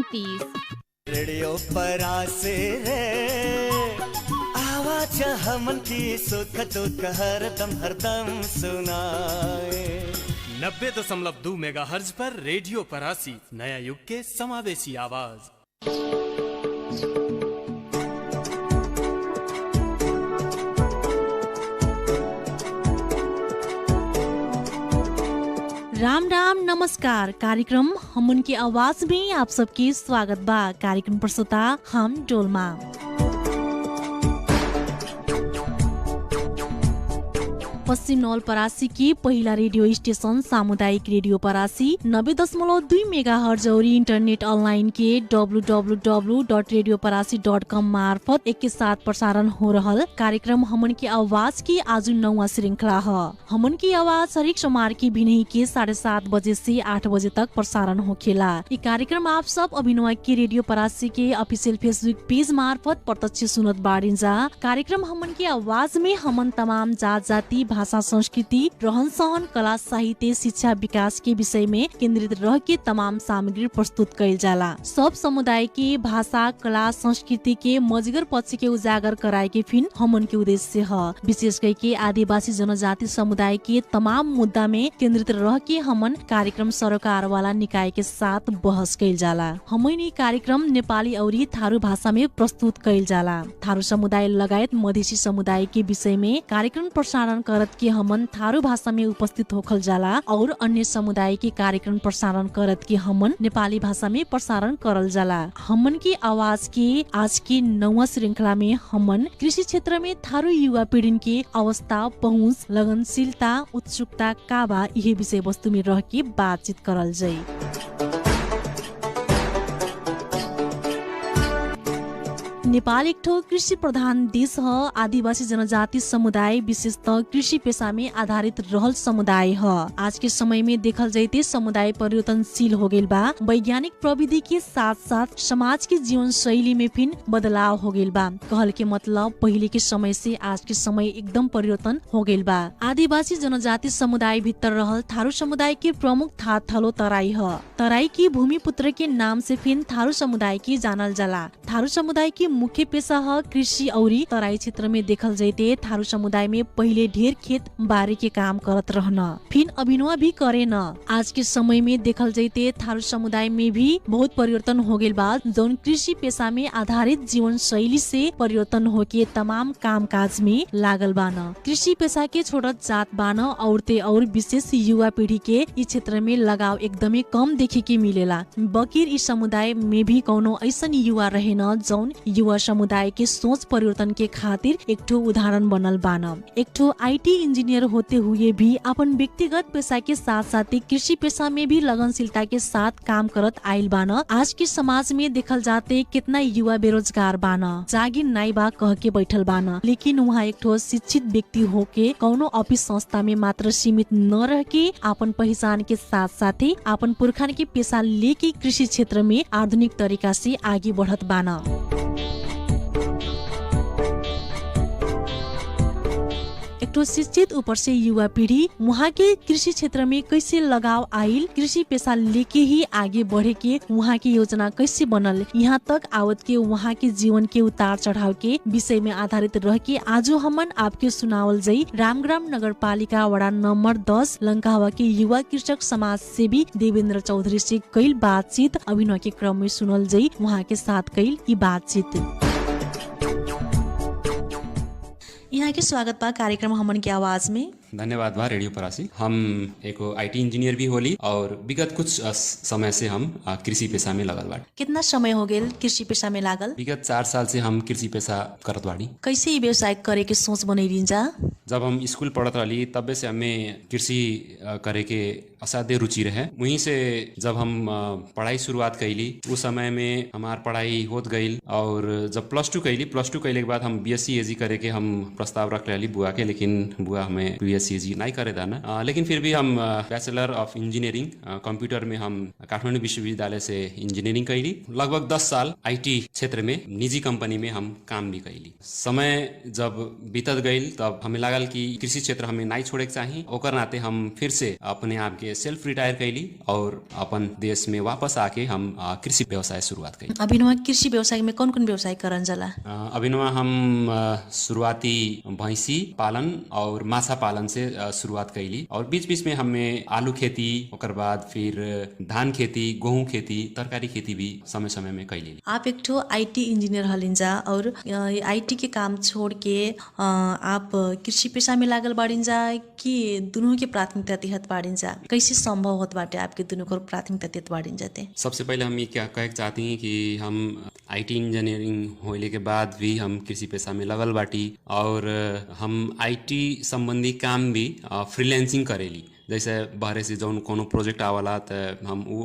37। Radio Parasi रे आवाज हमन की सुख दुख हरदम सुनाए। 90.2 मेगाहर्ज पर रेडियो परासी नया युग के समावेशी आवाज। राम राम नमस्कार। कार्यक्रम हमन की आवाज में आप सबके स्वागत बा। कार्यक्रम प्रस्तुता हम डोलमा। पश्चिम नवलपरासी की पहिला रेडियो स्टेशन सामुदायिक रेडियो परासी 90.2 मेगाहर्ज और इंटरनेट ऑनलाइन के www.radioparaसी.com मार्फत एक के साथ प्रसारण हो रहल कार्यक्रम हमन की आवाज की आज 9वां श्रृंखला है। हमन की आवाज हरेक सोमवार की भिनही के 7:30 बजे से 8 बजे तक प्रसारण होखेला। ये कार्यक्रम आप सब अभिनव की रेडियो परासी के ऑफिशियल फेसबुक पेज मार्फत प्रत्यक्ष सुनत बाड़िंजा। कार्यक्रम हमन की आवाज में हमन तमाम जात जाति भाषा संस्कृति रहन सहन कला साहित्य शिक्षा विकास के विषय में केंद्रित रह के तमाम सामग्री प्रस्तुत कैल जाला। सब समुदाय के भाषा कला संस्कृति के मजगर पक्ष के उजागर कराए के फिन हमन के उद्देश्य है। विशेष करके आदिवासी जनजाति समुदाय के तमाम मुद्दा में केंद्रित रह के हमन कार्यक्रम सरकार वाला निकाय के साथ बहस कैल जाला। हमन ये कार्यक्रम नेपाली और थारू भाषा में प्रस्तुत कैल जाला। थारू समुदाय लगायत मधेसी समुदाय के विषय में कार्यक्रम प्रसारण करत के हमन थारू भाषा में उपस्थित होखल जाला और अन्य समुदाय के कार्यक्रम प्रसारण करत के हमन नेपाली भाषा में प्रसारण करल जाला। हमन की आवाज के आज की 9वां श्रृंखला में हमन कृषि क्षेत्र में थारू युवा पीढ़ी के अवस्था, पहुँच, लगनशीलता, उत्सुकता का बा यही विषय वस्तु में रह के बातचीत करल जाई। नेपाल एक ठो कृषि प्रधान देश है। आदिवासी जनजाति समुदाय विशेषतः कृषि पेशा में आधारित रहल समुदाय है। आज के समय में देखल जाते समुदाय परिवर्तनशील हो गइल बा। वैज्ञानिक प्रविधि के साथ साथ समाज के जीवन शैली में फिर बदलाव हो गइल बा। कहल के मतलब पहले के समय से आज के समय एकदम परिवर्तन हो गइल बा। आदिवासी जनजाति समुदाय भीतर रहल थारू समुदाय के प्रमुख थार थलो तराई है। तराई की भूमिपुत्र के नाम से फिर थारू समुदाय की जानल जाला। थारू समुदाय की मुख्य पेशा है कृषि और तराई क्षेत्र में देखल जाते थारू समुदाय में पहले ढेर खेत बारी के काम करत रहना फिर अभिनव भी करे न। आज के समय में देखल जाते थारू समुदाय में भी बहुत परिवर्तन हो गइल बा। जौन कृषि पेशा में आधारित जीवन शैली से परिवर्तन होके तमाम काम काज में लागल बान। कृषि पेशा के छोड़त जात बान औरते और विशेष युवा पीढ़ी के इस क्षेत्र में लगाव एकदमै कम देखे के मिलेला। बकिर इस समुदाय में भी कौनो ऐसन युवा रहे न जौन युवा समुदाय के सोच परिवर्तन के खातिर एक ठो उदाहरण बनल बान। एक ठो आईटी इंजीनियर होते हुए भी अपन व्यक्तिगत पेशा के साथ साथ कृषि पेशा में भी लगनशीलता के साथ काम करत आइल बान। आज के समाज में देखल जाते कितना युवा बेरोजगार बान, जागिर नाई बा कह के बैठल बान। लेकिन वहाँ एक ठो शिक्षित व्यक्ति होके कौनो ऑफिस संस्था में मात्र सीमित न रह के अपन पहचान के साथ साथ अपन पुरखान के पेशा लेके कृषि क्षेत्र में आधुनिक तरीका से आगे बढ़त बान। एक ठो शिक्षित ऊपर से युवा पीढ़ी वहाँ के कृषि क्षेत्र में कैसे लगाव आइल, कृषि पेशा लेके ही आगे बढ़े के वहाँ की योजना कैसे बनल, यहाँ तक आवत के वहाँ के जीवन के उतार चढ़ाव के विषय में आधारित रह के आज हमन आपके सुनावल जाई रामग्राम नगरपालिका वडा नंबर 10 लंकावा के युवा कृषक समाज सेवी देवेंद्र चौधरी से कईल बातचीत अभिनव के क्रम में सुनल जाई। वहाँ के साथ कईल ई बातचीत। यहाँ के स्वागत बा कार्यक्रम हमन की आवाज में। धन्यवाद बा रेडियो परासी। हम एक आईटी इंजीनियर भी होली और विगत कुछ समय से हम कृषि पेशा में लगल बाड़ी। कितना समय हो गेल कृषि पेशा में लागल? विगत 4 साल से हम कृषि पेशा करत बाड़ी। कैसे ये व्यवसाय करे के सोच बनैलिन्छ? जब हम स्कूल पढ़त रही तब से हमें कृषि करे के असाध्य रुचि रहे। वहीं से जब हम पढ़ाई शुरुआत कैली उस समय में हमार पढ़ाई होत गई और जब +2 कैली, +2 कैले के बाद हम BSc एजी करे के हम प्रस्ताव रख रही बुआ के, लेकिन बुआ हमें BSc नहीं करे था ना, लेकिन फिर भी हम बैचलर ऑफ इंजीनियरिंग कंप्यूटर में हम काठमाडौँ विश्वविद्यालय से इंजीनियरिंग कैली। लगभग 10 साल IT क्षेत्र में निजी कंपनी में हम काम भी कैली। समय जब बीतत गई तब हमें लागल कि कृषि क्षेत्र हमें नहीं छोड़े के चाहिए, ओकर नाते हम फिर से अपने आप के सेल्फ रिटायर कैली और अपन देश में वापस आके हम कृषि व्यवसाय शुरुआत कैली। अभिनव कृषि व्यवसाय में कौन कौन व्यवसाय करन जाला? अभिनव हम शुरुआती भैंसी पालन और माछा पालन से शुरुआत कैली और बीच बीच में हमें आलू खेती, ओकर बाद फिर धान खेती, गेहूं खेती, तरकारी खेती भी समय समय में कैली। आप एक ठो IT इंजीनियर हलिंजा और IT के काम छोड़ के आप कृषि पेशा में लागल बाड़िंजा कि दोनों के प्राथमिकता देहत बाड़िंजा? कैसे संभव होत बाटे आपके दोनों को प्राथमिकता देत बाड़िंजा ते? सबसे पहले हम ये क्या कहे चाहते हैं कि हम IT इंजीनियरिंग होने के बाद भी हम कृषि पेशा में लगल बाटी और हम IT संबंधी काम भी फ्रीलांसिंग करेली। जैसे बाहर से जौन कोनो प्रोजेक्ट आवाला तो हम वो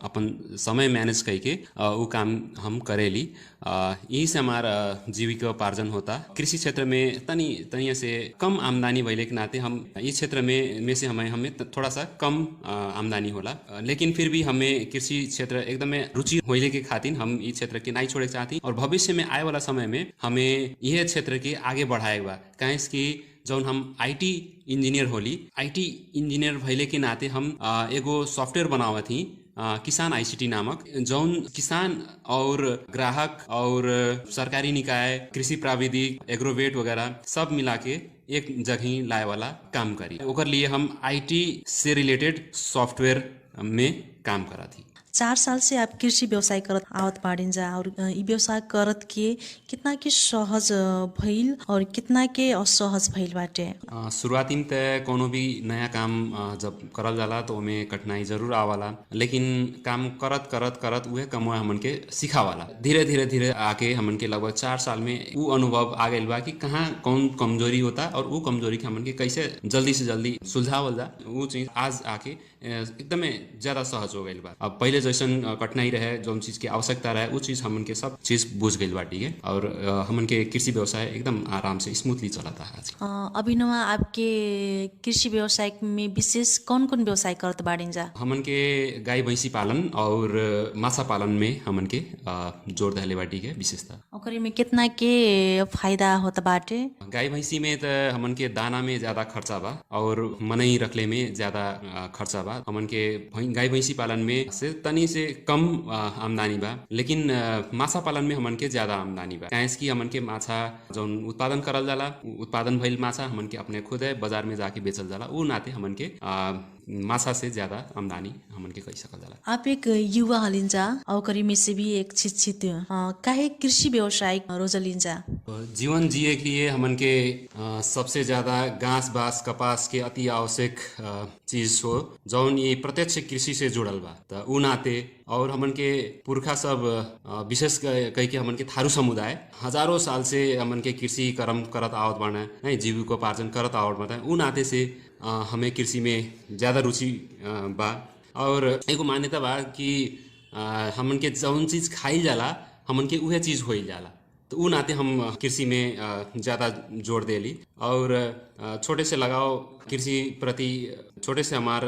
अपन समय मैनेज करके वो काम हम करेली। यही से हमारा जीविकोपार्जन होता। कृषि क्षेत्र में तनी से कम आमदनी भइले के नाते हम इस क्षेत्र में से हमें थोड़ा सा कम आमदनी होला, लेकिन फिर भी हमें कृषि क्षेत्र एकदम रुचि होइले के खातिर हम इस क्षेत्र के नहीं छोड़े चाहती और भविष्य में आए वाला समय में हमें यह क्षेत्र के आगे बढ़ाए बा। काहे कि जौन हम IT engineer Holi, IT engineer भइले के नाते हम एगो सॉफ्टवेयर बनावत ही किसान ICT नामक, जौन किसान और ग्राहक और सरकारी निकाय, कृषि प्राविधिक, एग्रोवेट वगैरह सब मिला के एक जगह लाए वाला काम करी। ओकर लिए हम IT से रिलेटेड सॉफ्टवेयर में काम करा थी। 4 साल से आप कृषि व्यवसाय करत आवत बाड़िंजा और ई व्यवसाय करत के कितना के सहज भइल और कितना के असहज भइल बाटे? शुरुआती में तो कोनो भी नया काम जब करल जाला तो ओमे कठिनाई जरूर आवाला, लेकिन काम करत करत करत उहे कमवा हमन के सिखावाला। धीरे धीरे धीरे आके हमन के लगभग 4 साल में वो अनुभव आ गइल बा कि कहाँ कौन कमजोरी होता और वो कमजोरी के हमन के कैसे जल्दी से जल्दी सुलझावल जा। वो चीज आज आके एकदम ज्यादा सहज हो गइल बा। अब पहले जैसन कठिनाई रहे, जौन चीज की आवश्यकता रहे वो चीज हमन के सब चीज बुझ गइल बाटी है और हमन के कृषि व्यवसाय एकदम आराम से स्मूथली चलता है आज। अभिनव आपके कृषि व्यवसाय में विशेष कौन कौन व्यवसाय करत बाड़िंजा? हमन के गाय भैंसी पालन और माछा पालन में हमन के जोड़ दहले बाटी के विशेषता। ओकरे में कितना के फायदा होता बाटे? गाय भैंसी में तो हमन के दाना में ज्यादा खर्चा बा और मनई रखले में ज्यादा खर्चा बा। हमन के गाय भैंसी पालन में से तनी से कम आमदनी बा, लेकिन माछा पालन में हमन के ज्यादा आमदनी बा। काहे कि हमन के माछा जौन उत्पादन करल जाला, उत्पादन भइल माछा हमन के अपने खुद है बाजार में जाके बेचल जाला, वो नाते हमन के माछा से ज्यादा आमदनी हमन के कई सकल जाला। आप एक युवा हलिंजा और करी में से भी एक शिक्षित काहे कृषि व्यवसाय रोजलिंजा? जीवन जिए के लिए हमन के सबसे ज्यादा घास बास कपास के अति आवश्यक चीज हो, जौन ये प्रत्यक्ष कृषि से जुड़ल बा। त उ नाते और हमन के पुरखा सब विशेष कह के हमन के थारू समुदाय हजारों साल से हमन के कृषि कर्म करत आवत बाना है, जीविकोपार्जन करत आवत बाना। उ नाते से हमें कृषि में ज्यादा रुचि बा और एगो मान्यता बा कि हमन के जौन चीज खाइल जाला हमन के उहे चीज होइल जाला। तो उ नाते हम कृषि में ज़्यादा जोड़ देली और छोटे से लगाव कृषि प्रति छोटे से हमार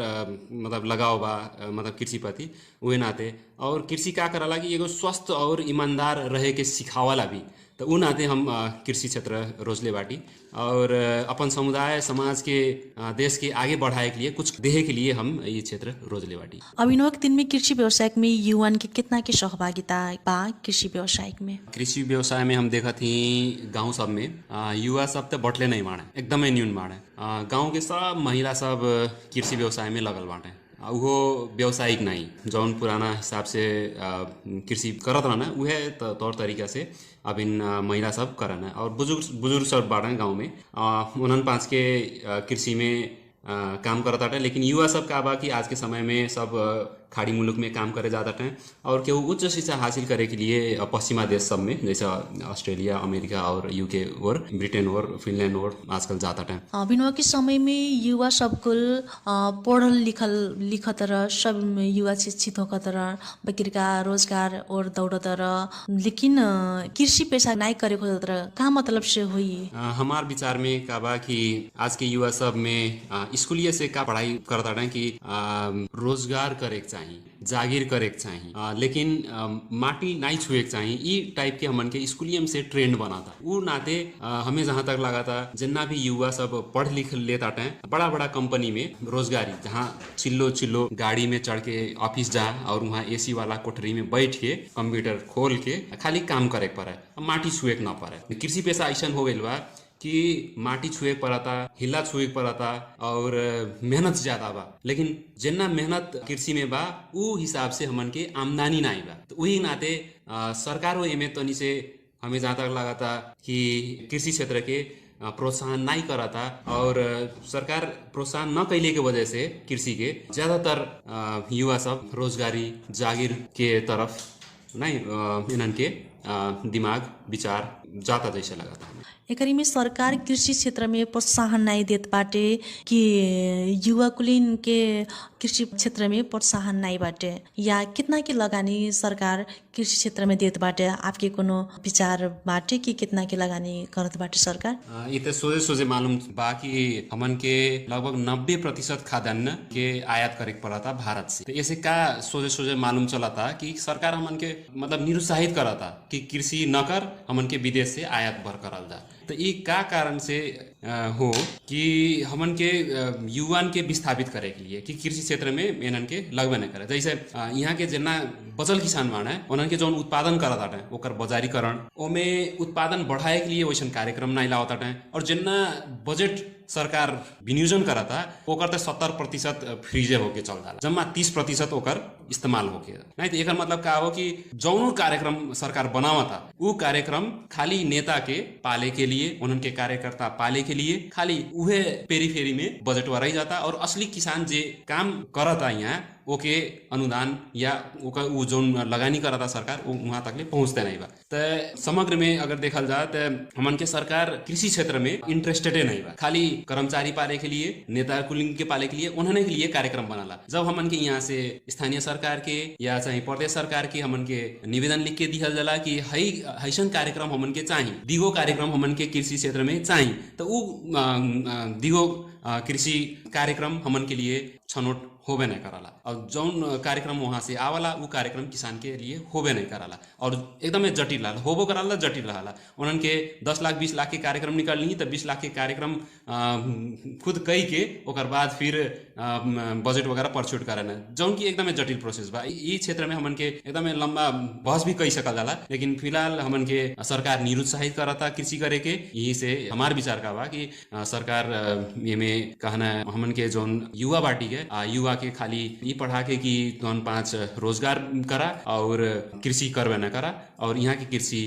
मतलब लगाव बा, मतलब कृषि प्रति उहे नाते। और कृषि का करला कि एगो स्वस्थ और ईमानदार रहे के सिखावाला भी। तो उ नाते हम कृषि क्षेत्र रोजले बाटी और अपन समुदाय समाज के देश के आगे बढ़ाए के लिए कुछ देहे के लिए हम ये क्षेत्र रोजले बाटी। अभिनव के दिन में कृषि व्यवसाय में युवान के कितना के सहभागिता बा कृषि व्यवसाय में? कृषि व्यवसाय में हम देखा थी गाँव सब में युवा सब तो बटले नहीं बाड़े, एकदम न्यून बाड़े। गाँव के सब महिला सब कृषि व्यवसाय में लगल बाटे। वो व्यावसायिक नहीं, जौन पुराना हिसाब से कृषि करत रहना उहे तौर तरीका से अब इन महिला सब करना। और बुजुर्ग सब बाड़े गाँव में 49 के कृषि में काम करता है। लेकिन युवा सब का बा कि आज के समय में सब खाड़ी मुल्क में काम करे जाता है और केहू उच्च शिक्षा हासिल करे के लिए पश्चिमा देश सब में जैसे ऑस्ट्रेलिया, अमेरिका और यूके और ब्रिटेन और फिनलैंड और आजकल जाता है। अभिनव के समय में युवा सबकुल पढ़ल लिखत रह, सब युवा शिक्षित होकर रह, बकिरका रोजगार और दौड़त रह, लेकिन कृषि पेशा नहीं करे खोजत रह, का मतलब से हुई? हमार विचार में का बा कि आज के युवा सब में स्कूलिया से का पढ़ाई करता है कि रोजगार करे के चाहिए, जागीर करे के चाहिए, लेकिन माटी नहीं छुए के चाहिए, ई टाइप के हमन के स्कूलियम से ट्रेंड बना था। वो नाते हमें जहाँ तक लगा था जितना भी युवा सब पढ़ लिख लेता है बड़ा बड़ा कंपनी में रोजगारी, जहाँ चिल्लो गाड़ी में चढ़ के ऑफिस जा और वहाँ एसी वाला कोठरी में बैठ के कंप्यूटर खोल के खाली काम करे पड़े, माटी छुए के ना पड़े। कृषि पेशा ऐसा हो गई बा कि माटी छुए पड़ता, हिला छुए पड़ता और मेहनत ज्यादा बा, लेकिन जितना मेहनत कृषि में बा उ हिसाब से हमन के आमदनी नहीं बा। तो वही नाते सरकारों एमे तनी से हमें जहाँ तक लगा था कि कृषि क्षेत्र के प्रोत्साहन नहीं करा था और सरकार प्रोत्साहन न कैले के वजह से कृषि के ज्यादातर युवा सब रोजगारी जागीर के तरफ नहीं इनन के दिमाग विचार जाता जैसे लगा था। एकरी में सरकार कृषि क्षेत्र में प्रोत्साहन नहीं देत बाटे कि युवा कुलीन के कृषि क्षेत्र में प्रोत्साहन नहीं बाटे, या कितना की लगानी सरकार कृषि क्षेत्र में देत बाटे? आपके कोनो विचार बाटे कि कितना की लगानी करत बाटे सरकार? ये तो सोचे मालूम बा कि हमन के लगभग 90% खाद्यान्न के आयात करे पड़ा था भारत से। तो ऐसे का सोचे मालूम चला था कि सरकार हमन के मतलब निरुत्साहित करा था कि कृषि न कर, हमन के विदेश से आयात भर करल जा। तो ये का कारण से हो कि हमन के युवान के विस्थापित करे के लिए कि कृषि क्षेत्र में इनन के लगबे नहीं करे। जैसे यहाँ के जितना बचल किसान बाण है उन्हन के जौन उत्पादन करता है ओकर बाजारीकरण ओमे उत्पादन बढ़ाए के लिए वैसन कार्यक्रम नहीं लावता है, और जितना बजट सरकार विनियोजन करा था ओकर तो 70% फ्रीजे होके चल जाला, जम्मा 30% ओकर इस्तेमाल होके नहीं। तो एक मतलब का हो कि जौन कार्यक्रम सरकार बनावा था वो कार्यक्रम खाली नेता के पाले के लिए, उनके कार्यकर्ता पाले के लिए खाली उहे पेरीफेरी में बजट रह जाता, और असली किसान जे काम करता यहाँ ओके अनुदान या ओका वो जो लगानी करा था सरकार वो वहां तक ले पहुंचते नहीं बा। तो समग्र में अगर देखल जाए तो हमन के सरकार कृषि क्षेत्र में इंटरेस्टेड नहीं बा, खाली कर्मचारी पाले के लिए, नेता कुलीन के पाले के लिए, उन्होंने के लिए कार्यक्रम बनाला। जब हमन के यहाँ से स्थानीय सरकार के या चाहे प्रदेश सरकार के हमन के निवेदन लिख के दिहल जाला कि हैसन कार्यक्रम हमन के चाहिए, दिगो कार्यक्रम हमन के कृषि क्षेत्र में चाहिए, तो वो दिगो कृषि कार्यक्रम हमन के लिए छनौट होबे नहीं कराला, और जौन कार्यक्रम वहां से आवाला वो कार्यक्रम किसान के लिए होबे नहीं कराला और एकदम जटिल रहा, होबो कराला जटिल रहा। उन्हन के 10 लाख 20 लाख के कार्यक्रम निकलनी तो 20 लाख के कार्यक्रम खुद कई के ओकर बाद फिर बजट वगैरह परछूट कराना, जौन की एकदम जटिल प्रोसेस बा। ई क्षेत्र में हमन के एकदम लंबा बहस भी कही सकल जाला, लेकिन फिलहाल हमन के सरकार निरुत्साहित करता कृषि करे के। यही से हमार विचार का बा कि सरकार ये में कहना हमन के जौन युवा बाटी के युवा के खाली ये पढ़ा के कि तुम 5 रोजगार करा और कृषि करवे न करा, और यहाँ की कृषि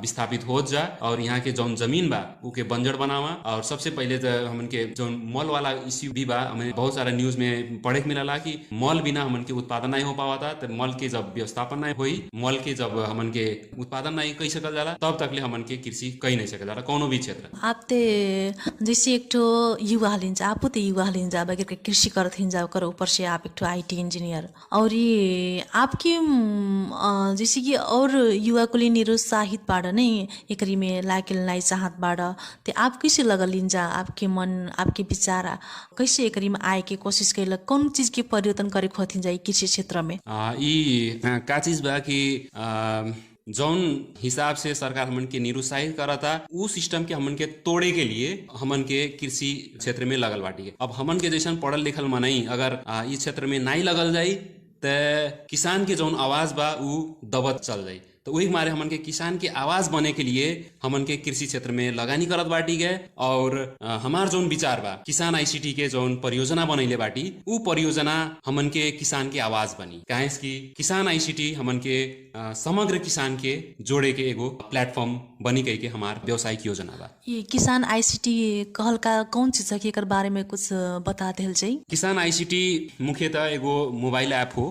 विस्थापित हो जा, और यहाँ के जौन जमीन बा उके बंजर बनावा। और सबसे पहले तो हमन के जौन मॉल वाला इश्यू भी बा, हमें बहुत सारा न्यूज में पढ़े के मिला कि मॉल बिना हमन के उत्पादन नहीं हो पावा था। तो मॉल के जब व्यवस्थापन नहीं हुई, मॉल के जब हमन के उत्पादन नहीं कही सकल जाला, तब तक ले हमन के कृषि कही नहीं सकल जाला कोनो भी क्षेत्र। आप ते जैसे एक ठो युवा लिन्छ, आप तो युवा लिन्छ, बगैर कृषि करत हिंजा कर ऊपर से आप एक ठो IT इंजीनियर, और ये आपके जैसे कि और युवा को लिए निरुत्साहित बाड़ नहीं एकरी में लाकिल नहीं चाहत बाड़, ते आप कैसे लगल लिंजा? आपके मन आपके विचार कैसे एकरी में आए के कोशिश कैल, कौन चीज के परिवर्तन करे खोथिन जाए कृषि क्षेत्र में? ई का चीज बा कि जौन हिसाब से सरकार हमन के निरुत्साहित करा था उस सिस्टम के हमन के तोड़े के लिए हमन के कृषि क्षेत्र में लगल बाटी है। अब हमन के जैसन पढ़ल लिखल मनई अगर इस क्षेत्र में नहीं लगल जाई तो किसान के जौन आवाज बा उ दबत चल जाई। तो वही हमारे हमन के किसान के आवाज बने के लिए हमन के कृषि क्षेत्र में लगानी करत बाटी गए। और हमार जोन विचार बा किसान आईसीटी के जोन परियोजना बनैले बाटी उ परियोजना हमन के किसान के आवाज बनी। काहे कि किसान आईसीटी हमन के समग्र किसान के जोड़े के एगो प्लेटफॉर्म बनी कह के हमार व्यवसायिक योजना बा। ये किसान आईसीटी कहल का कौन चीज है कि एकर बारे में कुछ बता देल जाई। किसान आईसीटी मुख्यतः एगो मोबाइल ऐप हो,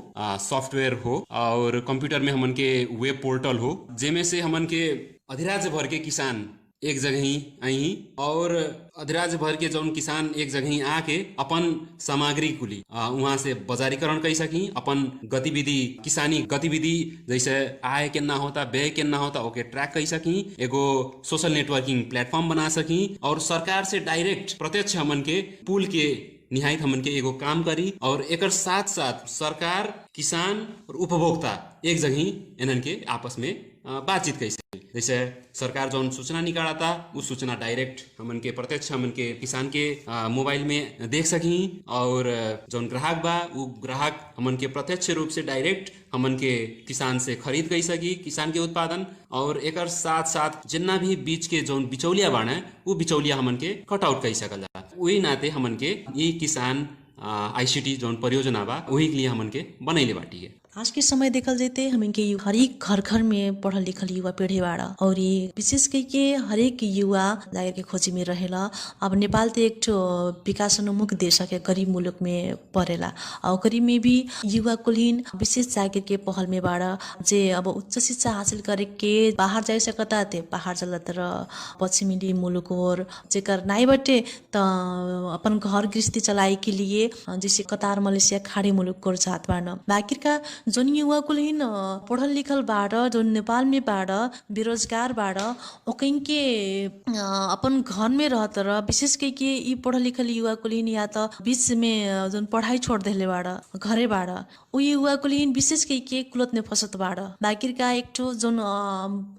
सॉफ्टवेयर हो और कंप्यूटर में हमन के वेब पोर्टल हो, जेमे से हमन के अधिराज्य भर के किसान एक जगह ही आई और अधिराज्य भर के जौन किसान एक जगह ही आके अपन सामग्री कुली वहाँ से बाजारीकरण कर सकी, अपन गतिविधि किसानी गतिविधि जैसे आय केना होता व्यय केना होता ओके ट्रैक कर सकी, एगो सोशल नेटवर्किंग प्लेटफॉर्म बना सकी और सरकार से डायरेक्ट प्रत्यक्ष हमन के पुल के निहायत हमन के एगो काम करी। और एकर साथ साथ सरकार किसान और उपभोक्ता एक जगह ही इन्हन के आपस में बातचीत कैसे, जैसे सरकार जौन सूचना निकालता उस सूचना डायरेक्ट हमन के प्रत्यक्ष हमन के किसान के मोबाइल में देख सकी और जौन ग्राहक बा वो ग्राहक हमन के प्रत्यक्ष रूप से डायरेक्ट हमन के किसान से खरीद कर सकी किसान के उत्पादन। और एकर साथ साथ जितना भी बीच के जौन बिचौलिया बाणे वो बिचौलिया हमन के कट आउट कर सकल जा। वही नाते हमन के ये किसान आईसीटी जौन परियोजना बा वही के लिए हमन के बनैले बाटी है। आज के समय देखल जाते हमें के हरेक घर घर में पढ़ल लिखल युवा पीढ़ी बाड़ा और ये विशेष करके हरेक युवा जागिर के खोजी में रहेला। अब नेपाल तो एक विकासोन्मुख देश के गरीब मुलुक में पड़ेला और गरीब में भी युवा कुलीन विशेष जागिर के पहल में बाड़ा जे अब उच्च शिक्षा हासिल करके बाहर जा सकता थे बाहर चला तर पश्चिमी मुलुक और जेकर नाई बटे त अपन घर गृहस्थी चलाए के लिए जैसे कतार मलेसिया खाड़ी मुलुक को जात बाड़ बाकिर का जोन युवा कुलीन पढ़ल लिखल बाड़ जो नेपाल में बाड़ बेरोजगार बाड़ ओकन के अपन घर में रहत र विशेष करके ये पढ़ल लिखल युवा कुलीन या तो बीच में जोन पढ़ाई छोड़ देले बाड़ घरे बाड़ वो युवा कुलीन विशेष करके कुलत में फसत बाड़ बाकिर का एक ठो जोन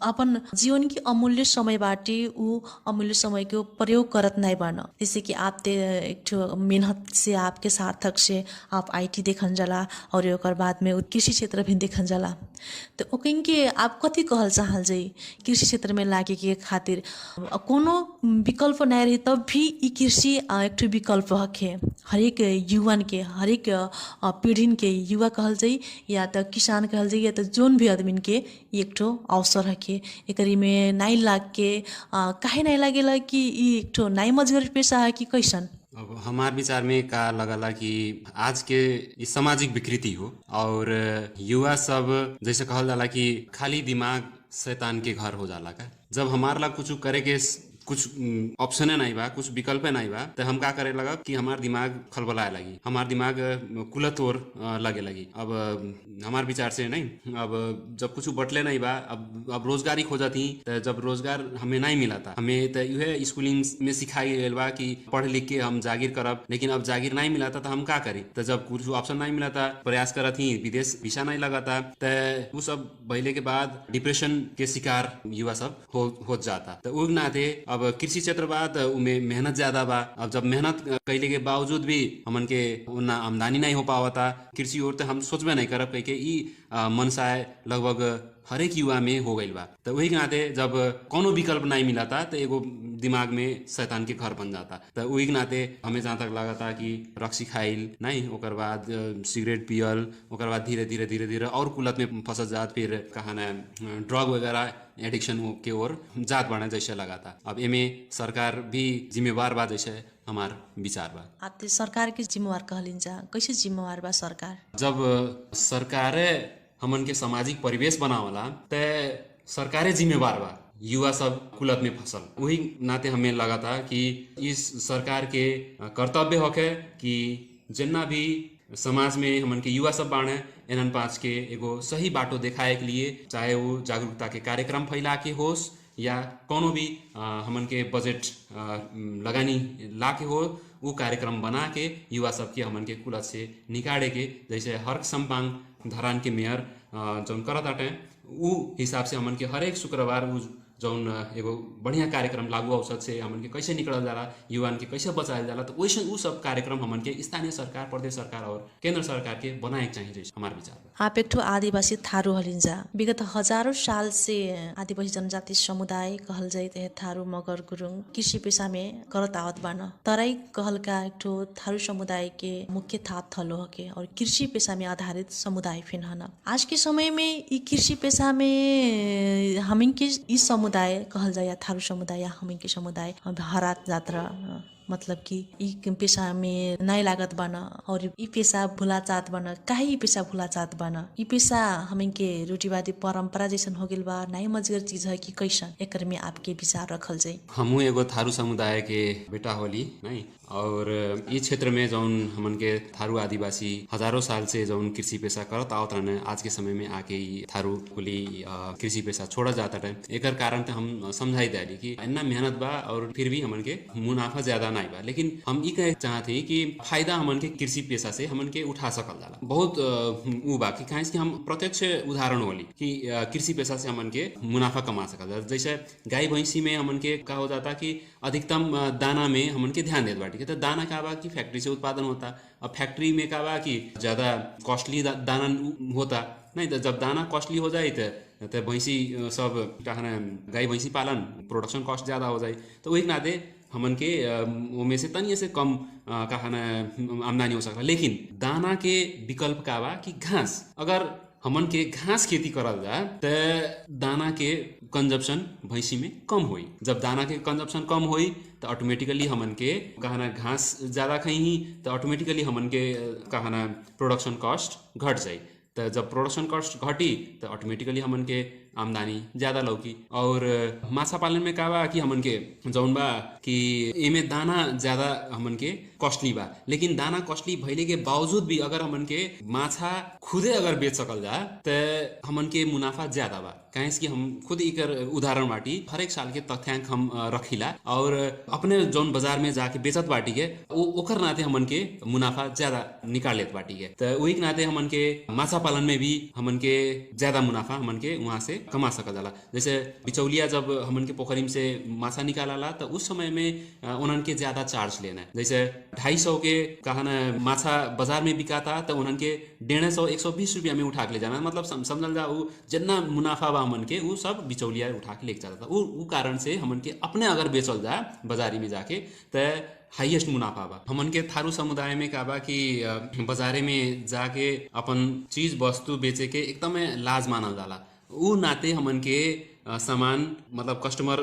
अपन जीवन की अमूल्य समय बाटे उ अमूल्य समय को प्रयोग करत नहीं बान। जैसे कि आप एक ठो मेहनत से आपके सार्थक से आप आईटी देखन जाला और ओकर बाद में कृषि क्षेत्र भी देखन जाला तो ओकन के आप कथी कहल चाहल जाई कृषि क्षेत्र में लागे के खातिर कोनो विकल्प नहीं रही तब भी ई कृषि एक ठो विकल्प हके हरेक युवन के हरेक पीढ़ी के युवा कहल जाई या तो किसान कहल जाई या तो जोन भी आदमी के एक ठो अवसर हके एकरी में नाई लाग के काहे नहीं लागेला कि ई एक ठो नाई मजदूरी पेशा है कि कैसन। अब हमार विचार में का लगला कि आज के सामाजिक विकृति हो और युवा सब जैसे कहल जाला कि खाली दिमाग शैतान के घर हो जाला का। जब हमार ला कुछ करे के कुछ ऑप्शन नहीं बा कुछ विकल्प नहीं बा तो हम का करे लगा कि हमार दिमाग खलबलाए लगी हमार दिमाग कुलत और लगे लगी। अब हमार विचार से नहीं अब जब कुछ बटले नहीं बा अब रोजगारी खोजती तो जब रोजगार हमें नहीं मिला था हमें तो यह स्कूलिंग में सिखाई गई बा कि पढ़ लिख के हम जागीर करब लेकिन अब जागीर नहीं मिला था तो हम का करी। तो जब कुछ ऑप्शन नहीं मिला था प्रयास करत ही विदेश वीसा नहीं लगा था तो वो सब भइले के बाद डिप्रेशन के शिकार युवा सब हो जाता। तो उ नाते अब कृषि क्षेत्र बा तो उमें मेहनत ज्यादा बा। अब जब मेहनत कैले के बावजूद भी हमन के उतना आमदनी नहीं हो पावता कृषि और तो हम सोचबे नहीं करब कह के ई मनसाय लगभग हरेक युवा में हो गई बा। तो वही नाते जब कोनो विकल्प नहीं मिला था तो एगो दिमाग में शैतान के घर बन जाता। तो वही नाते हमें जहाँ तक लगा था कि रक्सी खाइल नहीं ओकर बाद सिगरेट पियल ओकर बाद धीरे धीरे धीरे धीरे और कुलत में फंस जात फिर कहा ना ड्रग वगैरह एडिक्शन के ओर जात बाड़ा जैसे लगा था। अब एमे सरकार भी जिम्मेवार बा जैसे हमार विचार बा। आप सरकार के जिम्मेवार कहलिन जा कैसे जिम्मेवार बा सरकार। जब सरकारे हमन के सामाजिक परिवेश बनावला ते सरकारे जिम्मेवार बा युवा सब कुलत में फसल। वही नाते हमें लगा था कि इस सरकार के कर्तव्य होके कि जितना भी समाज में हमन के युवा सब बाणे एनन पाँच के एगो सही बाटो देखाए के लिए चाहे वो जागरूकता के कार्यक्रम फैला के होस या कोनो भी हमन के बजट लगानी ला के हो वो कार्यक्रम बना के युवा सब के हमन के कुलत से निकाले के जैसे हर सम्पांग धरान के मेयर जौन करत आटे उ हिसाब से हमन के हर एक शुक्रवार जौन एगो बढ़िया कार्यक्रम लागू औसत से हमन के कैसे निकलल जाला, युवान के कैसे बचायल जाला, तो वैसे उ सब कार्यक्रम हमन के स्थानीय सरकार, प्रदेश सरकार और केंद्र सरकार के बनाए के चाहिए जैसे हमार विचार बा। आप एक ठो आदिवासी थारू हलिन्जा। विगत हजारौं साल से आदिवासी जनजाति समुदाय कहल जाइत है थारू मगर गुरुङ कृषि पेशा में करत आवत बान। तराई कहल का एक ठो थारू समुदाय के मुख्य थाप थलो हके और कृषि पेशा में आधारित समुदाय फिन हन। आज के समय में ई कृषि पेशा में हमिङ के ई समुदाय कहल जाए थारू समुदाय या हमिङ के समुदाय हरात जात्रा मतलब कि ई पेशा में नहीं लागत बन और ई पेशा भुला चाहत बन। काहे ई पेशा भुला चाहत बन? ई पेशा हमिङ के रूढ़िवादी परंपरा जैसन हो गेल बा, नहीं मजगर चीज है कि कैसन? एकर में आपके विचार रखल जाए। हमू एगो थारू समुदाय के बेटा होली नहीं, और इस क्षेत्र में जौन हमन के थारू आदिवासी हजारों साल से जौन कृषि पेशा करत आवत रहने, आज के समय में आके ही थारू कुली कृषि पेशा छोड़ा जाता है। एकर कारण तो हम समझाई दाली कि इतना मेहनत बा और फिर भी हमन के मुनाफा ज्यादा नहीं बा, लेकिन हम ई कहे चाहते कि फायदा हमन के कृषि पेशा से हमन के उठा सकल जाला। बहुत उ बा कि काहे कि हम प्रत्यक्ष उदाहरण होली कि कृषि पेशा से हमन के मुनाफा कमा सकल जाला। जैसे गाय भैंसी में हमन के का हो जाता कि अधिकतम दाना में हमन के ध्यान देत बाटी। तो दाना का बा कि फैक्ट्री से उत्पादन होता, अब फैक्ट्री में का बा कि ज्यादा कॉस्टली दाना होता नहीं। तो जब दाना कॉस्टली हो जाए तो भैंसी सब कहना गाय भैंसी पालन प्रोडक्शन कॉस्ट ज्यादा हो जाए, तो वही नाते हमन के उनमें से तनिए से कम कहना आमदनी हो सकता। लेकिन दाना के विकल्प का बा कि घास, अगर हमन के घास खेती करल जा तो दाना के कंजप्शन भैंसी में कम होई। जब दाना के कंजप्शन कम होई तो ऑटोमेटिकली हमन के कहना घास ज्यादा खाई तो ऑटोमेटिकली हमन के कहना प्रोडक्शन कॉस्ट घट जाए। तो जब प्रोडक्शन कॉस्ट घटी तो ऑटोमेटिकली हमन के आमदनी ज्यादा लौकी। और माछा पालन में का बा कि हमन के जौन बा कि एमे दाना ज्यादा हमन के कॉस्टली बा, लेकिन दाना कॉस्टली भइले के बावजूद भी अगर हमन के माछा खुदे अगर बेच सकल जा तो हमन के मुनाफा ज्यादा बा। काहे कि हम खुद एकर उदाहरण बाटी हरेक साल के तथ्यांक हम रखिला और अपने जौन बाजार में जाके बेचत बाटी के ओकर नाते हमन के मुनाफा ज्यादा निकाल लेत बाटी के। तो वही के नाते हमन के माछा पालन में भी हमन के ज्यादा मुनाफा हमन के वहां से कमा सकल जाला। जैसे बिचौलिया जब हमन के पोखरी से माछा निकालाला तो उस समय में उन्हन के ज्यादा चार्ज लेना है। जैसे 250 के कहना माछा बाजार में बिकाता तो उन्हन के 150 120 रुपया में उठा के ले जाना, मतलब समझल जा उ जितना मुनाफा बा हमन के वो सब बिचौलिया उठा के लेके जाता। उ कारण से हमन के अपने अगर बेचल जा बाजारी में जाके तो हाईएस्ट मुनाफा बा। हमन के थारू समुदाय में का बा कि बाजारे में जाके अपन चीज वस्तु बेचे के एकदम लाज मानल जाला। उ नाते हमन के सामान मतलब कस्टमर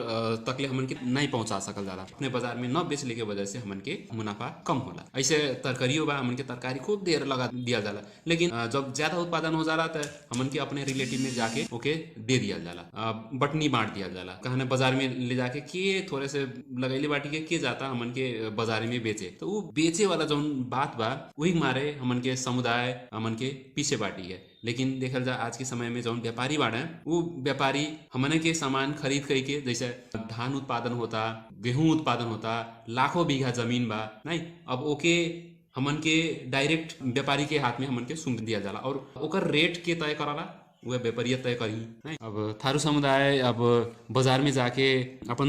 तकले हमन के नहीं पहुंचा सकल जाला। अपने बाजार में न बेचले के वजह से हमन के मुनाफा कम होला। ऐसे तरकारियों बा, हमन के तरकारी खूब देर लगा दिया जाला, लेकिन जब ज्यादा उत्पादन हो जाला तो हमन के अपने रिलेटिव में जाके ओके दे दिया जाला, बटनी बांट दिया जाला। कहने बाजार में ले जाके के थोड़े से लगैले बाटी के जाता हमन के बाजार में बेचे, तो वो बेचे वाला जो बात बा वही मारे हमन के समुदाय हमन के पीछे बाटी है। लेकिन देखल जा आज के समय में जो व्यापारी बाड़े वो व्यापारी हमने के सामान खरीद करके, जैसे धान उत्पादन होता, गेहूं उत्पादन होता, लाखों बीघा जमीन बा नहीं, अब ओके हमन के डायरेक्ट व्यापारी के हाथ में हमन के सुम्प दिया जाला और ओकर रेट के तय कराला वह व्यापारी तय करी नहीं। अब थारू समुदाय अब बाजार में जाके अपन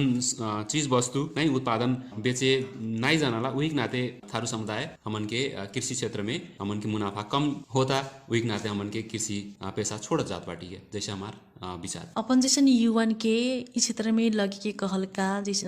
चीज वस्तु नहीं उत्पादन बेचे नहीं जानाला, वही के नाते थारू समुदाय हमन के कृषि क्षेत्र में हमन के मुनाफा कम होता, वही के नाते हमन के कृषि पेशा छोड़ जात बाटी है। जैसे हमार विचार अपन जैसन युवन के इस क्षेत्र में लगे के कहलका जैसे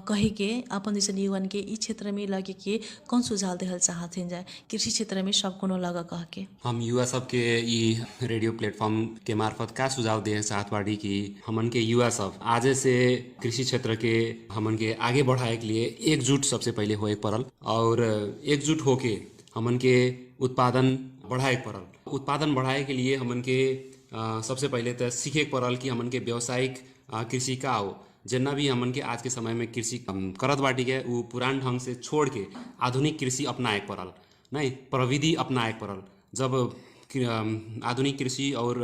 कहे के अपन जैसन युवन के इस क्षेत्र में लगे के कौन सुझाव देहल चाहत हैं जाए कृषि क्षेत्र में सब कोनो लगा कह के? हम युवा सब के ई रेडियो प्लेटफॉर्म के मार्फत का सुझाव दे चाहत बाड़ी कि हमन के युवा सब आज से कृषि क्षेत्र के हमन के आगे बढ़ाए के लिए एकजुट सबसे पहले होए पड़ल और एकजुट होके हमन के उत्पादन बढ़ाए पड़ल। उत्पादन बढ़ाए के लिए हमन के सबसे पहले तो सीखे पड़ल कि हमन के व्यावसायिक कृषि का हो। जितना भी हमन के आज के समय में कृषि करत बाटी के वो पुरान ढंग से छोड़ के आधुनिक कृषि अपनाए पड़ल नहीं, प्रविधि अपनाए पड़ल। जब आधुनिक कृषि और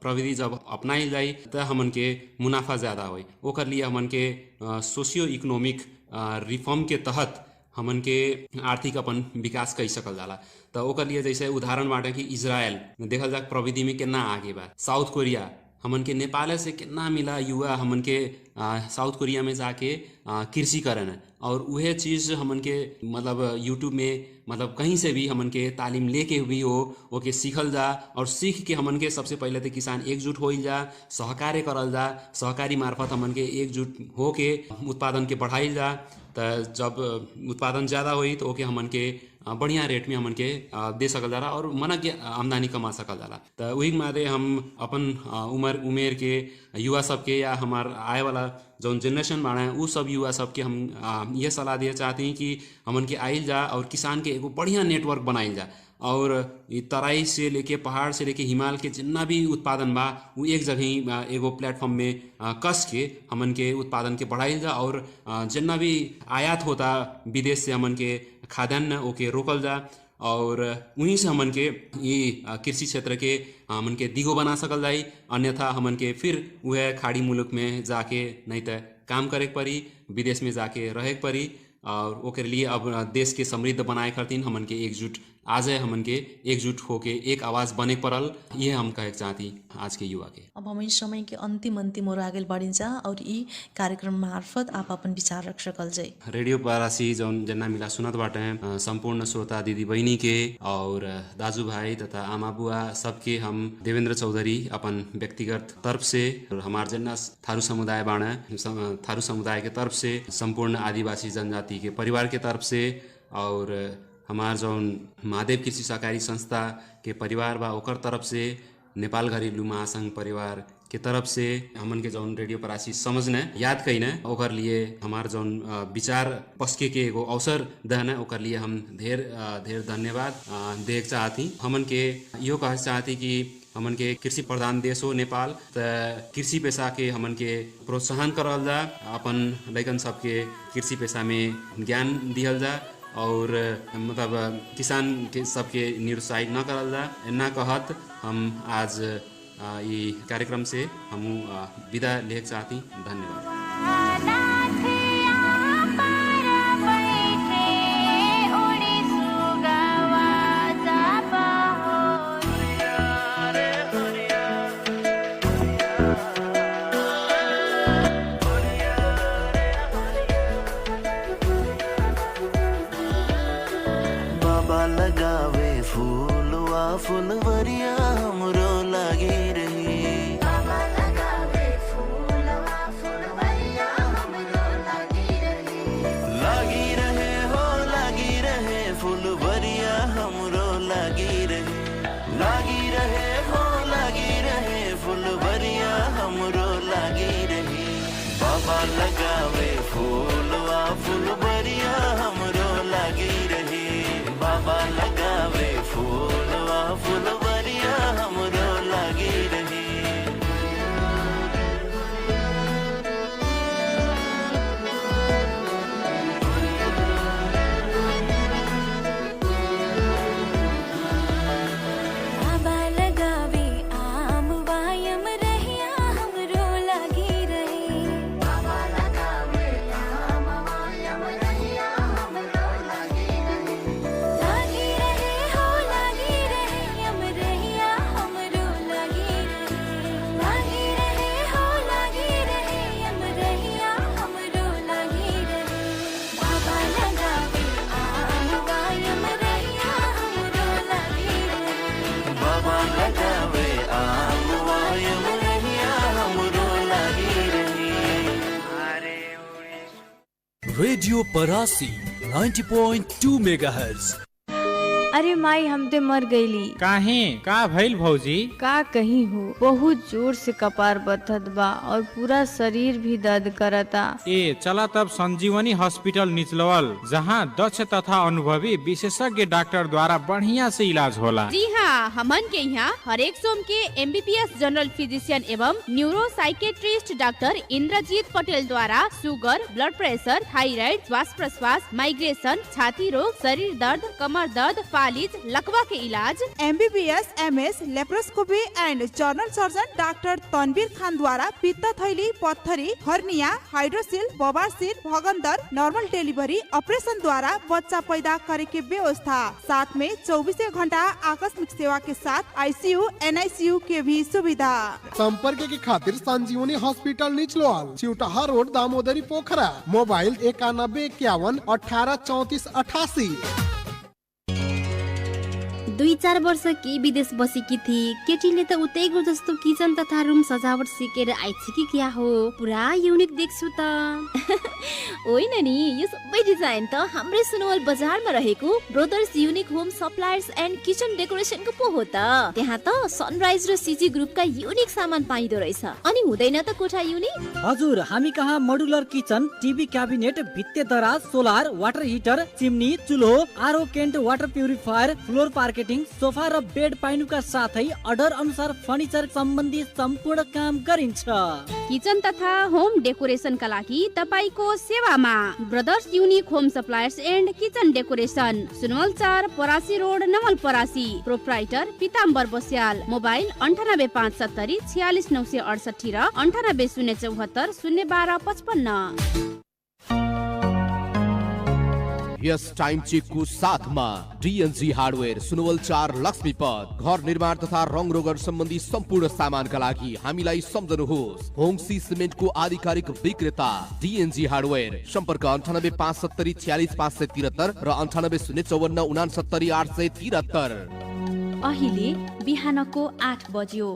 प्रविधि जब अपनाई जाए तो हमन के मुनाफा ज़्यादा हो। ओकर लिए हमन के सोशियो इकोनॉमिक रिफॉर्म के तहत हमन के आर्थिक अपन विकास कर सकल जाला। तो ओकर लिए जैसे उदाहरण बाटे कि इजराइल देखल जा प्रविधि में कितना आगे बा, साउथ कोरिया हमन के नेपाल से कितना मिला युवा हमन के साउथ कोरिया में जाके कृषि करन, और वह चीज़ हमन के मतलब यूट्यूब में मतलब कहीं से भी हमन के तालीम लेके भी हो ओके सीखल जा, और सीख के हमन के सबसे पहले तो किसान एकजुट हो जा, सहकार्य करल जा, सहकारी मार्फत हमन के एकजुट हो के उत्पादन के बढ़ाइल जा। तो जब उत्पादन ज़्यादा हुई तो ओके हमन के बढ़िया रेट में हमन के दे सकल जाला और मन के आमदनी कमा सकल जाला। तो वही मारे हम अपन उमेर के युवा सबके या हमार आए वाला जौन जनरेशन बाड़ा है उ सब युवा सबके हम ये सलाह दिए चाहते हैं कि हमन के आइल जा और किसान के एगो बढ़िया नेटवर्क बनाइल जा, और तराई से लेके पहाड़ से लेके हिमाल के जितना भी उत्पादन बा वो एक जगह ही एगो प्लेटफॉर्म में कस के हमन के उत्पादन के बढ़ाइल जा, और जितना भी आयात होता विदेश से हमन के खाद्यान्न ओके रोकल जा, और वहीं से हमन के ये कृषि क्षेत्र के हमन के दिगो बना सकल जाई। अन्यथा हमन के फिर वह खाड़ी मुल्क में जाके नहीं तो काम करे पड़ी, विदेश में जाके रहे पड़ी, और ओकर लिए अब देश के समृद्ध बनाए खातिर हमन के एकजुट आज है, हमन के एकजुट होके एक आवाज बने पड़ल, ये हम कहे चाहती आज के युवा के। अब हम समय के अंतिम और आगे बढ़िन्छ और ई कार्यक्रम मार्फत आप अपन विचार रख सकल जाए। रेडियो परासी जौन जना मिला सुनत बाटे संपूर्ण श्रोता दिदी बहिनी के और दाजू भाई तथा आमा बुआ सबके हम देवेंद्र चौधरी अपन व्यक्तिगत तरफ से और हमार जना थारू समुदाय बाणे थारू समुदाय के तरफ से संपूर्ण आदिवासी जनजाति के परिवार के तरफ से और हमार जौन महादेव कृषि सहकारी संस्था के परिवार बा ओकर तरफ से नेपाल घरेलू महासंघ परिवार के तरफ से हमन के जौन रेडियो परासी समझने याद कईने ओकर लिए हमार जौन विचार पसके के एगो अवसर दहने ओकर लिए हम ढेर धन्यवाद देख चाहती। हमन के यो कह चाहती कि हमन के कृषि प्रधान देश हो नेपाल, त कृषि पेशा के हमन के प्रोत्साहन करल जा, अपन लैकन सबके कृषि पेशा में ज्ञान दिहल जा और मतलब किसान के सबके निरुत्साहित न करल जा। ना कहत हम आज ये कार्यक्रम से हम विदा लेख चाहती। धन्यवाद। लगावे फूलवा फुलवरिया हमरो लागी रही, बाबा लगावे फूलवा फुलवरिया हमरो लागी रहे हो लागी रहे फुलवरिया हमरो लागी रहे हो लागी रहे फुलवरिया हमरो लागी रही। बाबा लगावे फूलवा फुलवरिया हमरो लागी रही, बाबा लगावे फूलवा फुलवरिया हमरो लागी रही। बाबा लगावे आम वायम रहिया हमरो लागी रही, बाबा लगावे आम वायम रहिया हमरो लागी रही। लागी रहे हो लागी रहे यम रहिया हमरो लागी रही, लागी रहे हो लागी रहे यम रहिया हमरो लागी रही। बाबा लगावे आम वायम रहिया हमरो लागी रही, बाबा लगावे आम वायम रहिया हमरो लागी रही। Radio Parasi 90.2 megahertz. अरे माई हम ते मर गईली। काहे का भइल भौजी? का कहीं हो, बहुत जोर से कपार बथत बा और पूरा शरीर भी दर्द करता। ए चला तब संजीवनी हॉस्पिटल निचलवल, जहाँ दक्ष तथा अनुभवी विशेषज्ञ डॉक्टर द्वारा बढ़िया से इलाज होला। जी हाँ, हमन के यहाँ हरेक सोम के MBBS जनरल फिजिशियन एवं neuro psychiatrist doctor Indrajeet Patel द्वारा शुगर, ब्लड प्रेशर, थायराइड, श्वास प्रश्वास, माइग्रेशन, छाती रोग, शरीर दर्द, कमर दर्द, फालिज लकवा के इलाज MBBS MS laparoscopy and general surgeon doctor Tanveer Khan द्वारा पित्त थैली, पत्थरी, हर्निया, हाइड्रोसिल, बवासीर, भगंदर, नॉर्मल डिलीवरी ऑपरेशन द्वारा बच्चा पैदा करे के व्यवस्था, साथ में 24 घंटा आकस्मिक सेवा के साथ ICU NICU के भी सुविधा। संपर्क के खातिर संजीवनी हॉस्पिटल निचलोल, चिउटाहा रोड, दामोदरी पोखरा। मोबाइल 91 51 18 34 88। 2-4 वर्ष कि विदेश बसेकी थिए। केटीले त उतैको जस्तो किचन तथा रुम सजावट सिकेर आइछि कि क्या हो, पुरा युनिक देख्छु त। होइन नि, यो सबै डिजाइन त हाम्रै सुनवल बजारमा रहेको brothers unique home suppliers and kitchen डेकोरेसनको पो हो त। त्यहाँ त सनराइज र सिजी ग्रुपका युनिक सामान पाइदो रहेछ। अनि हुँदैन त कोठा युनिक? हजुर, हामी कहाँ मोडुलर किचन, टिभी क्याबिनेट, भित्ते दराज, सोलर, वाटर हिटर, चिम्नी, चुल्हो, RO Kent water purifier, floor parqueting, sofa र बेड पाइनुका साथै अर्डर अनुसार फर्निचर सम्बन्धी सम्पूर्ण काम गरिन्छ। किचन तथा होम डेकोरेसनका लागि तपाईको सेवामा brothers unique home suppliers and kitchen decoration, Sunwal 4 Parasi road, Nawalparasi. Proprietor Pitambar Basyal. Mobile 98570 46 968 र 98 074 012 55। यस टाइम चेकको साथमा DNG हार्डवेयर, सुनवल 4 लक्ष्मीपथ। घर निर्माण तथा रङ रोगन सम्बन्धी सम्पूर्ण सामानका लागि हामीलाई सम्झनुहोस्। होङसी सिमेन्टको आधिकारिक विक्रेता DNG हार्डवेयर। सम्पर्क 98 570 46 573 र 98 054 69 873। अहिले बिहानको 8 बज्यो।